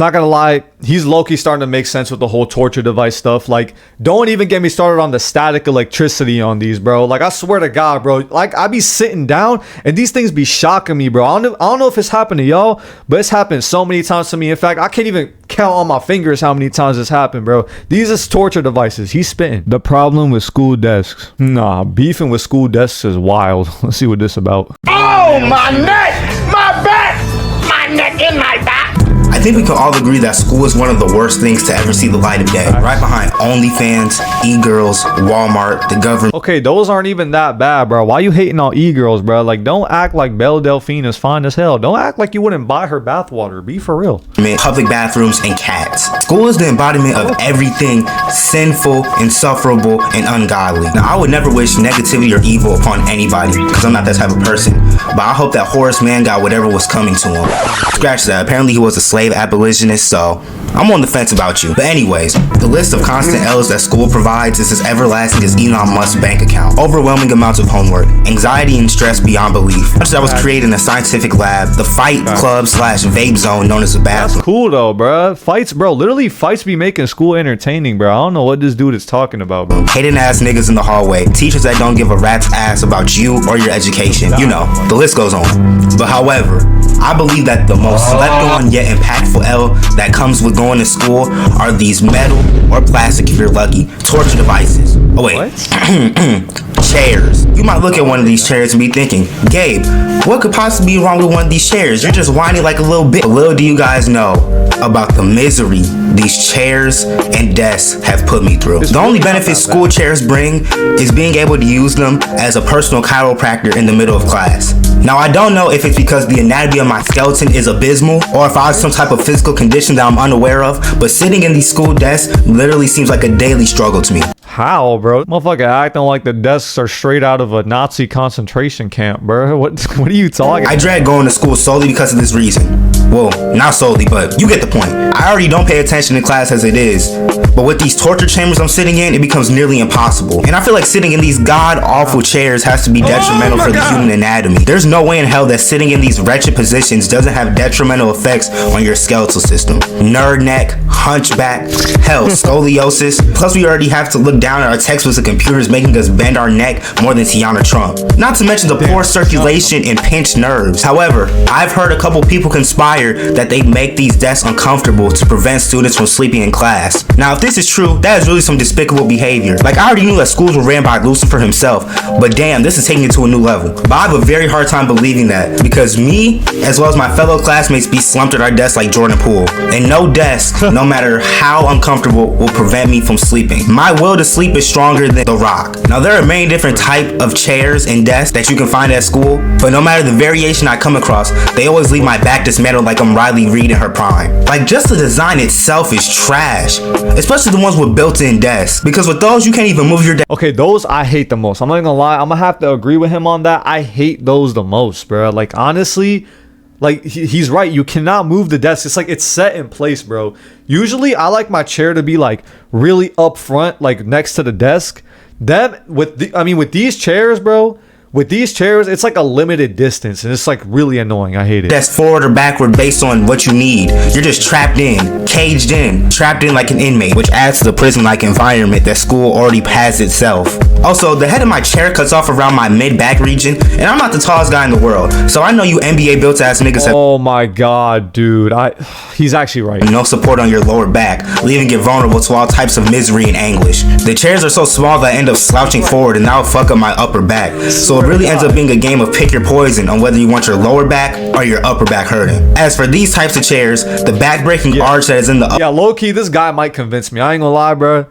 Not gonna lie, he's low-key starting to make sense with the whole torture device stuff. Like, don't even get me started on the static electricity on these, bro. Like, I swear to God, bro. Like, I be sitting down and these things be shocking me, bro. I don't know if it's happened to y'all, but it's happened so many times to me. In fact, I can't even count on my fingers how many times it's happened, bro. These is torture devices. He's spitting. The problem with school desks. Nah, beefing with school desks is wild. Let's see what this about. Oh, my neck, my back, my neck and my back. I think we can all agree that school is one of the worst things to ever see the light of day. Right behind OnlyFans, e-girls, Walmart, the government. Okay, those aren't even that bad, bro. Why you hating on e-girls, bro? Like, don't act like Belle Delphine is fine as hell. Don't act like you wouldn't buy her bathwater. Be for real. Public bathrooms and cats. School is the embodiment of everything sinful, insufferable, and ungodly. Now, I would never wish negativity or evil upon anybody, because I'm not that type of person. But I hope that Horace Mann got whatever was coming to him. Scratch that. Apparently, he was a slave abolitionist, so I'm on the fence about you. But anyways, the list of constant L's that school provides is as everlasting as Elon Musk's bank account. Overwhelming amounts of homework, anxiety and stress beyond belief. Much that was created in a scientific lab, the fight club / vape zone known as a bathroom. That's cool though, bro. Fights, bro. Literally, fights be making school entertaining, bro. I don't know what this dude is talking about, bro. Hating ass niggas in the hallway. Teachers that don't give a rat's ass about you or your education. You know, the list goes on. But however, I believe that the most slept on yet impactful L that comes with going to school are these metal or plastic, if you're lucky, torture devices. Oh wait, chairs. You might look at one of these chairs and be thinking, Gabe, what could possibly be wrong with one of these chairs? You're just whining like a little bit. But little do you guys know about the misery these chairs and desks have put me through. The only benefit school chairs bring is being able to use them as a personal chiropractor in the middle of class. Now, I don't know if it's because the anatomy of my skeleton is abysmal or if I have some type of physical condition that I'm unaware of, but sitting in these school desks literally seems like a daily struggle to me. How, bro? Motherfucker acting like the desks are straight out of a Nazi concentration camp, bro. What are you talking about? I dread going to school solely because of this reason. Well, not solely, but you get the point. I already don't pay attention in class as it is, but with these torture chambers I'm sitting in, it becomes nearly impossible. And I feel like sitting in these god-awful chairs has to be detrimental for the human anatomy. There's no way in hell that sitting in these wretched positions doesn't have detrimental effects on your skeletal system. Nerd neck, hunchback, hell, scoliosis. Plus, we already have to look down at our textbooks and computers making us bend our neck more than Tiana Trump. Not to mention the poor circulation and pinched nerves. However, I've heard a couple people conspire that they make these desks uncomfortable to prevent students from sleeping in class. Now, if this is true, that is really some despicable behavior. Like, I already knew that schools were ran by Lucifer himself, but damn, this is taking it to a new level. But I have a very hard time believing that, because me, as well as my fellow classmates, be slumped at our desks like Jordan Poole. And no desk, no matter how uncomfortable, will prevent me from sleeping. My will to sleep is stronger than The Rock. Now, there are many different types of chairs and desks that you can find at school, but no matter the variation I come across, they always leave my back dismantled like I'm Riley Reid in her prime. Like, just the design itself is trash, especially the ones with built-in desks, because with those you can't even move your desk. Okay, those I hate the most. I'm not gonna lie, I'm gonna have to agree with him on that. I hate those the most, bro. Like, honestly, like, he's right. You cannot move the desk. It's like it's set in place, bro. Usually I like my chair to be like really up front, like next to the desk. Then with these chairs, bro, with these chairs, it's like a limited distance, and it's like really annoying. I hate it. That's forward or backward based on what you need. You're just trapped in, caged in, trapped in like an inmate, which adds to the prison-like environment that school already has itself. Also, the head of my chair cuts off around my mid-back region, and I'm not the tallest guy in the world, so I know you NBA built-ass niggas have oh my god, dude. He's actually right. No support on your lower back, leaving it vulnerable to all types of misery and anguish. The chairs are so small that I end up slouching forward, and that'll fuck up my upper back. So it really ends up being a game of pick your poison on whether you want your lower back or your upper back hurting. As for these types of chairs, the back-breaking arch that is in the yeah, low-key, this guy might convince me. I ain't gonna lie, bro.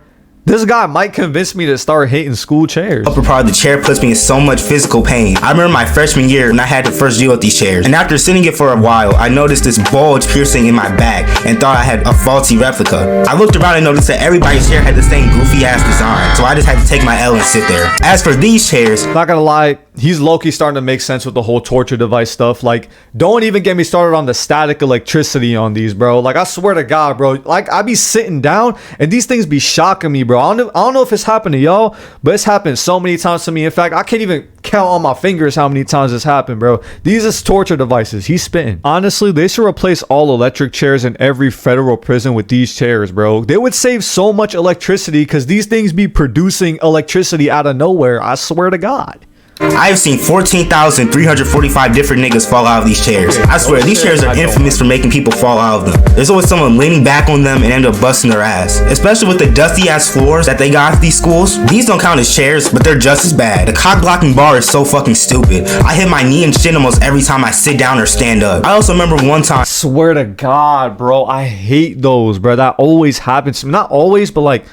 This guy might convince me to start hating school chairs. Upper part of the chair puts me in so much physical pain. I remember my freshman year when I had to first deal with these chairs. And after sitting it for a while, I noticed this bulge piercing in my back and thought I had a faulty replica. I looked around and noticed that everybody's chair had the same goofy ass design. So I just had to take my L and sit there. As for these chairs, not gonna lie, he's low-key starting to make sense with the whole torture device stuff. Like, don't even get me started on the static electricity on these, bro. Like, I swear to God, bro. Like, I be sitting down and these things be shocking me, bro. bro. I don't know if it's happened to y'all, but it's happened so many times to me. In fact, I can't even count on my fingers how many times this happened, bro. These is torture devices. He's spitting. Honestly, they should replace all electric chairs in every federal prison with these chairs, bro. They would save so much electricity because these things be producing electricity out of nowhere. I swear to God. I have seen 14,345 different niggas fall out of these chairs. I swear, these chairs are infamous for making people fall out of them. There's always someone leaning back on them and end up busting their ass. Especially with the dusty ass floors that they got at these schools. These don't count as chairs, but they're just as bad. The cock blocking bar is so fucking stupid. I hit my knee and shin almost every time I sit down or stand up. I also remember one time. Swear to God, bro. I hate those, bro. That always happens to me. Not always, but like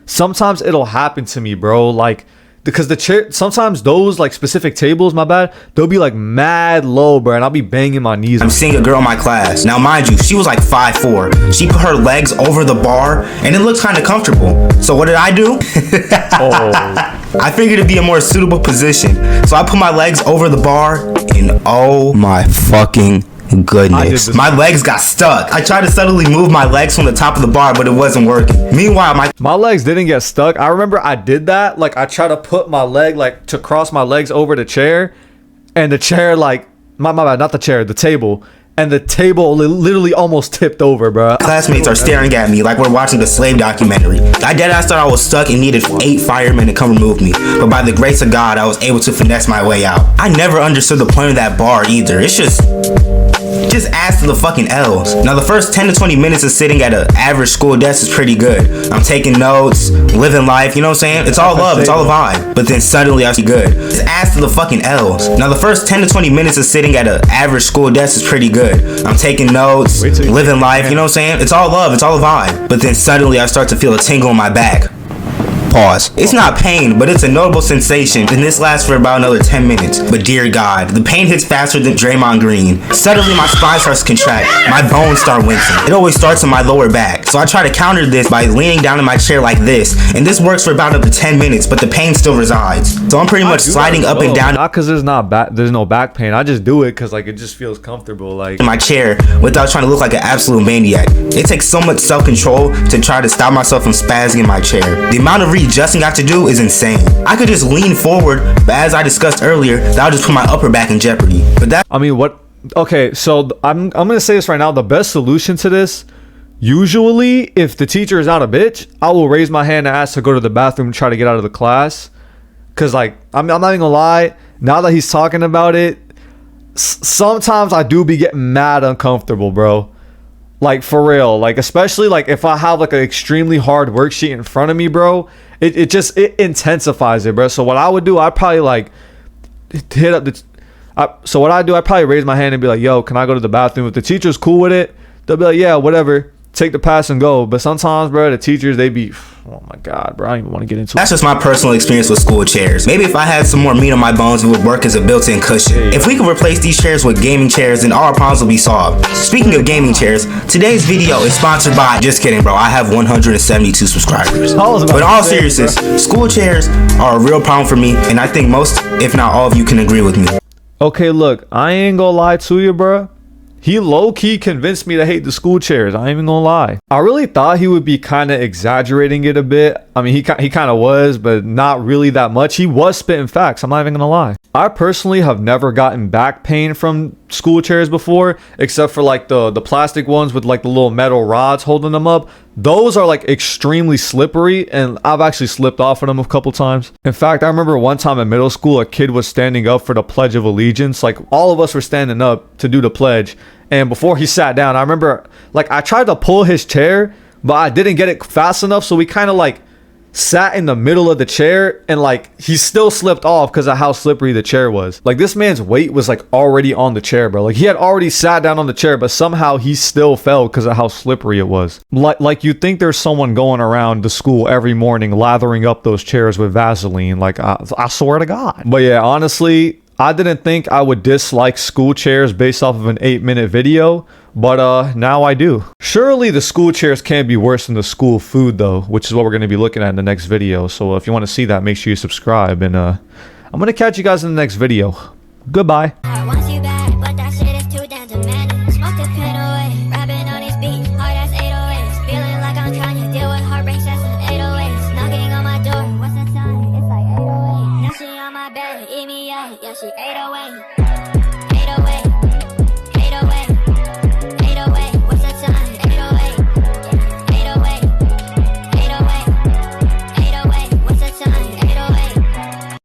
sometimes it'll happen to me, bro. Like, because the chair, sometimes those like specific tables, my bad, they'll be like mad low, bro, and I'll be banging my knees. I'm seeing a girl in my class. Now, mind you, she was like 5'4". She put her legs over the bar, and it looked kind of comfortable. So what did I do? I figured it'd be a more suitable position. So I put my legs over the bar, and oh my fucking goodness, my legs got stuck. I tried to subtly move my legs from the top of the bar, but it wasn't working. Meanwhile, my legs didn't get stuck. I remember I did that. Like, I tried to put my leg, like, to cross my legs over the chair, and the chair, like, my bad, not the chair, the table. And the table literally almost tipped over, bro. Classmates are staring at me like we're watching the slave documentary. I deadass thought I was stuck and needed 8 firemen to come remove me. But by the grace of God, I was able to finesse my way out. I never understood the point of that bar either. It's just adds to the fucking L's. Now, the first 10 to 20 minutes of sitting at an average school desk is pretty good. I'm taking notes, living life, you know what I'm saying? It's all love, it's all a vibe. But then suddenly I see good. This adds to the fucking L's. Now, the first 10 to 20 minutes of sitting at an average school desk is pretty good. I'm taking notes, living life, you know what I'm saying? It's all love, it's all a vibe. But then suddenly I start to feel a tingle in my back. Pause. It's not pain, but it's a notable sensation, and this lasts for about another 10 minutes. But dear God, the pain hits faster than Draymond Green. Suddenly my spine starts to contract, my bones start wincing. It always starts in my lower back, so I try to counter this by leaning down in my chair like this, and this works for about up to 10 minutes, but the pain still resides. So I'm pretty much sliding up and down. Not because there's no back pain. I just do it because like it just feels comfortable, like in my chair without trying to look like an absolute maniac. It takes so much self-control to try to stop myself from spazzing in my chair. The amount of readjusting I have to do is insane. I could just lean forward, but as I discussed earlier, that'll just put my upper back in jeopardy. But that, I mean, what? Okay, so I'm gonna say this right now. The best solution to this, usually, if the teacher is not a bitch, I will raise my hand and ask to go to the bathroom and try to get out of the class. Cause like I'm not even gonna lie. Now that he's talking about it, sometimes I do be getting mad uncomfortable, bro. Like for real, like especially like if I have like an extremely hard worksheet in front of me, bro, it intensifies it, bro. So what I would do, I'd probably like hit up so what I do, I probably raise my hand and be like, yo, can I go to the bathroom? If the teacher's cool with it, they'll be like, yeah, whatever, take the pass and go. But sometimes, bro, the teachers, they be, oh my God, bro, I don't even want to get into it. That's just my personal experience with school chairs. Maybe if I had some more meat on my bones, it would work as a built-in cushion. If we could replace these chairs with gaming chairs, then all our problems will be solved. Speaking of gaming chairs, today's video is sponsored by, just kidding, bro, I have 172 subscribers. But in all seriousness, school chairs are a real problem for me, and I think most, if not all of you, can agree with me. Okay, look, I ain't gonna lie to you, bro. He low-key convinced me to hate the school chairs. I ain't even gonna lie. I really thought he would be kind of exaggerating it a bit. I mean, he kind of was, but not really that much. He was spitting facts. I'm not even gonna lie. I personally have never gotten back pain from school chairs before, except for like the plastic ones with like the little metal rods holding them up. Those are like extremely slippery, and I've actually slipped off of them a couple times. In fact, I remember one time in middle school, a kid was standing up for the Pledge of Allegiance. Like all of us were standing up to do the pledge, and before he sat down, I remember like I tried to pull his chair, but I didn't get it fast enough, so we kind of like sat in the middle of the chair, and like he still slipped off because of how slippery the chair was. Like this man's weight was like already on the chair, bro. Like he had already sat down on the chair, but somehow he still fell because of how slippery it was. Like you think there's someone going around the school every morning lathering up those chairs with Vaseline. Like I swear to God. But yeah, honestly, I didn't think I would dislike school chairs based off of an 8-minute video, but now I do. Surely the school chairs can't be worse than the school food though, which is what we're going to be looking at in the next video. So if you want to see that, make sure you subscribe, and I'm going to catch you guys in the next video. Goodbye.